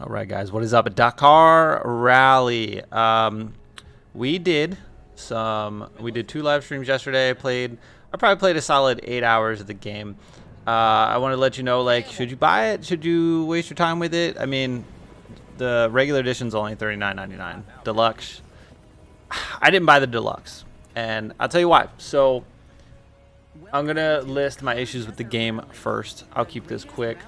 All right, guys, what is up? A Dakar rally. We did two live streams yesterday. I probably played a solid 8 hours of the game. I want to let you know, like, should you buy it? Should you waste your time with it? I mean, the regular edition's only $39.99. Deluxe, I didn't buy the deluxe, and I'll tell you why. So I'm gonna list my issues with the game first. I'll keep this quick.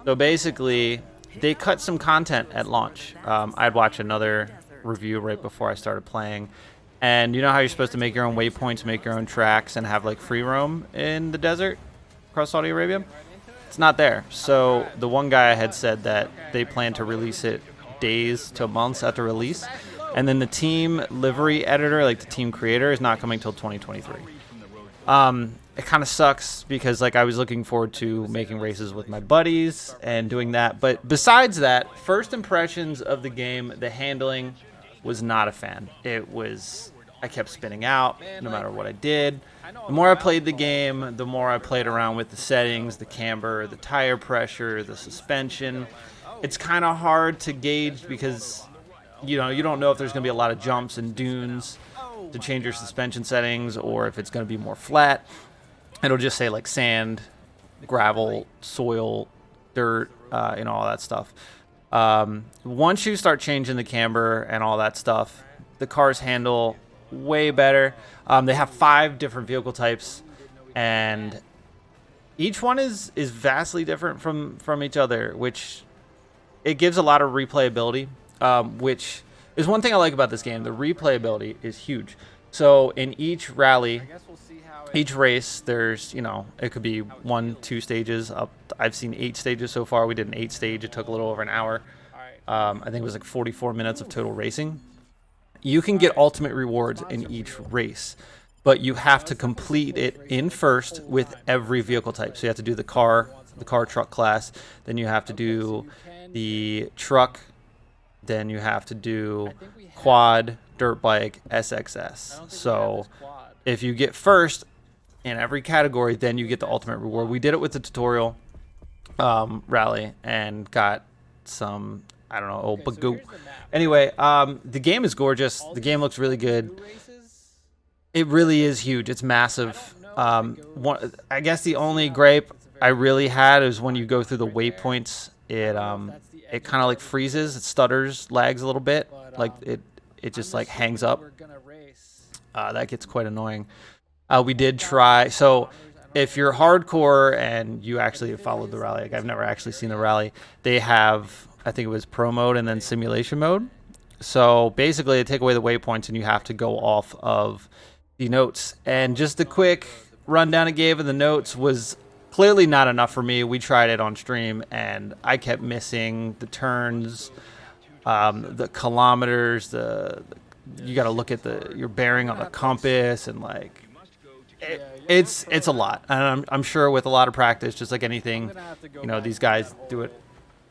So basically, they cut some content at launch. I'd watch another review right before I started playing, and you know how you're supposed to make your own waypoints, make your own tracks, and have like free roam in the desert across Saudi Arabia? It's not there. So the one guy had said that they plan to release it days to months after release, and then the team livery editor, like the team creator, is not coming till 2023. It kind of sucks because like I was looking forward to making races with my buddies and doing that. But besides that, first impressions of the game, the handling was not a fan. I kept spinning out no matter what I did. The more I played the game, the more I played around with the settings, the camber, the tire pressure, the suspension. It's kind of hard to gauge because you don't know if there's going to be a lot of jumps and dunes to change your suspension settings, or if it's going to be more flat. It'll just say like sand, gravel, soil, dirt, all that stuff. Once you start changing the camber and all that stuff, the cars handle way better. They have 5 different vehicle types, and each one is vastly different from each other, which it gives a lot of replayability, which is one thing I like about this game. The replayability is huge. So in each rally, each race, there's, it could be 1-2 stages up. I've seen 8 stages so far. We did an 8 stage. It took a little over an hour. I think it was like 44 minutes of total racing. You can get ultimate rewards in each race, but you have to complete it in first with every vehicle type. So you have to do the car truck class. Then you have to do the truck. Then you have to do quad, dirt bike, SXS. So if you get first in every category, then you get the ultimate reward. We did it with the tutorial rally and got some, I don't know, old bagoo. Anyway, the game is gorgeous. The game looks really good. It really is huge. It's massive. I guess the only gripe I really had is when you go through the waypoints, it kind of like freezes, it stutters, lags a little bit, like it just like hangs up. That gets quite annoying. We did try, so if you're hardcore and you actually have followed the rally, like I've never actually seen the rally, they have, I think it was pro mode and then simulation mode. So basically they take away the waypoints and you have to go off of the notes. And just a quick rundown I gave of the notes was clearly not enough for me. We tried it on stream and I kept missing the turns, the kilometers, you got to look at your bearing on the compass, and like it's a lot. And I'm sure with a lot of practice, just like anything, these guys do it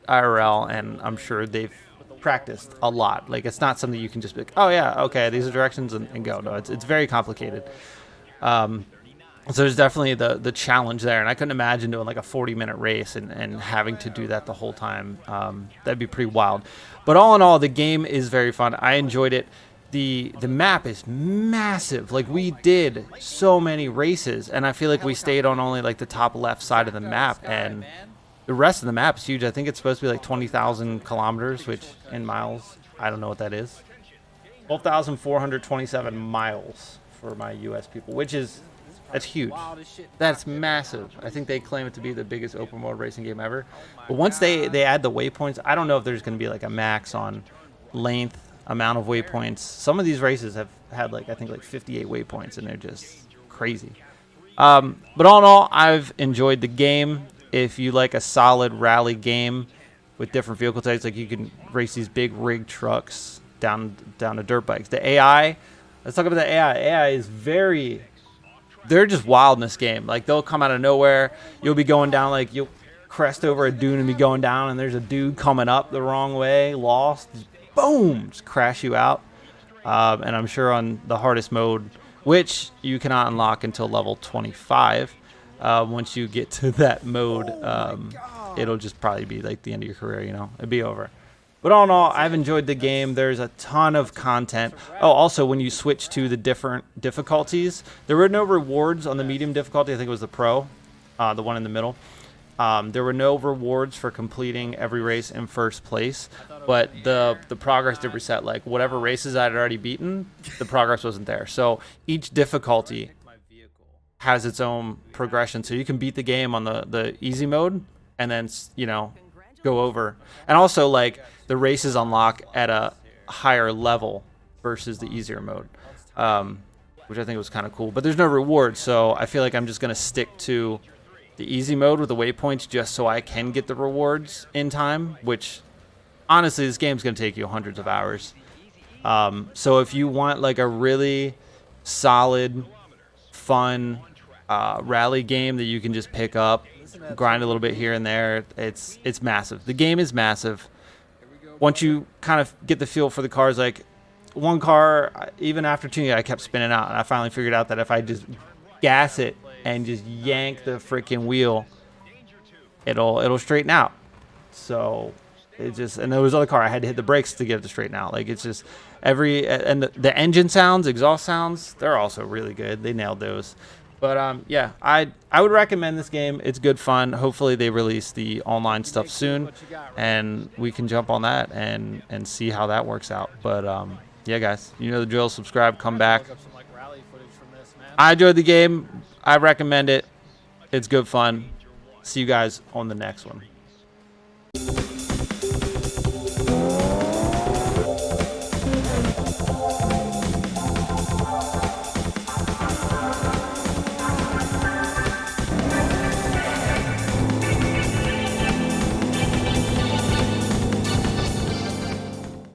IRL, and I'm sure they've practiced a lot. Like it's not something you can just be like, oh yeah, okay, these are directions and go. No, it's very complicated. So there's definitely the challenge there, and I couldn't imagine doing like a 40-minute race and having to do that the whole time. That'd be pretty wild. But all in all, the game is very fun. I enjoyed it. The map is massive. Like we did so many races, and I feel like we stayed on only like the top left side of the map, and the rest of the map is huge. I think it's supposed to be like 20,000 kilometers, which in miles, I don't know what that is. 12,427 miles for my U.S. people, that's huge. That's massive. I think they claim it to be the biggest open world racing game ever. But once they add the waypoints, I don't know if there's going to be like a max on length, amount of waypoints. Some of these races have had I think 58 waypoints, and they're just crazy. But all in all, I've enjoyed the game. If you like a solid rally game with different vehicle types, like you can race these big rig trucks down to dirt bikes. The AI, let's talk about the AI. AI is they're just wild in this game. Like they'll come out of nowhere. You'll be going down, like you'll crest over a dune and be going down, and there's a dude coming up the wrong way, lost, boom, just crash you out. And I'm sure on the hardest mode, which you cannot unlock until level 25, once you get to that mode, it'll just probably be like the end of your career, it'd be over. But all in all, I've enjoyed the game. There's a ton of content. Oh, also, when you switch to the different difficulties, there were no rewards on the medium difficulty. I think it was the pro, the one in the middle. There were no rewards for completing every race in first place, but the progress did reset. Like whatever races I had already beaten, the progress wasn't there. So each difficulty has its own progression. So you can beat the game on the easy mode, and then go over. And also like the races unlock at a higher level versus the easier mode, which I think was kind of cool. But there's no reward, so I feel like I'm just gonna stick to the easy mode with the waypoints just so I can get the rewards in time, which honestly this game's going to take you hundreds of hours. So if you want like a really solid, fun rally game that you can just pick up, grind a little bit here and there, it's massive. The game is massive. Once you kind of get the feel for the cars, like one car, even after tuning it, I kept spinning out, and I finally figured out that if I just gas it and just yank the freaking wheel, it'll straighten out. So and there was other car I had to hit the brakes to get it to straighten out. Like it's just and the engine sounds, exhaust sounds, they're also really good. They nailed those. But yeah, I would recommend this game. It's good fun. Hopefully they release the online stuff soon, and we can jump on that and see how that works out. But yeah, guys, you know the drill. Subscribe, come back. I enjoyed the game. I recommend it. It's good fun. See you guys on the next one.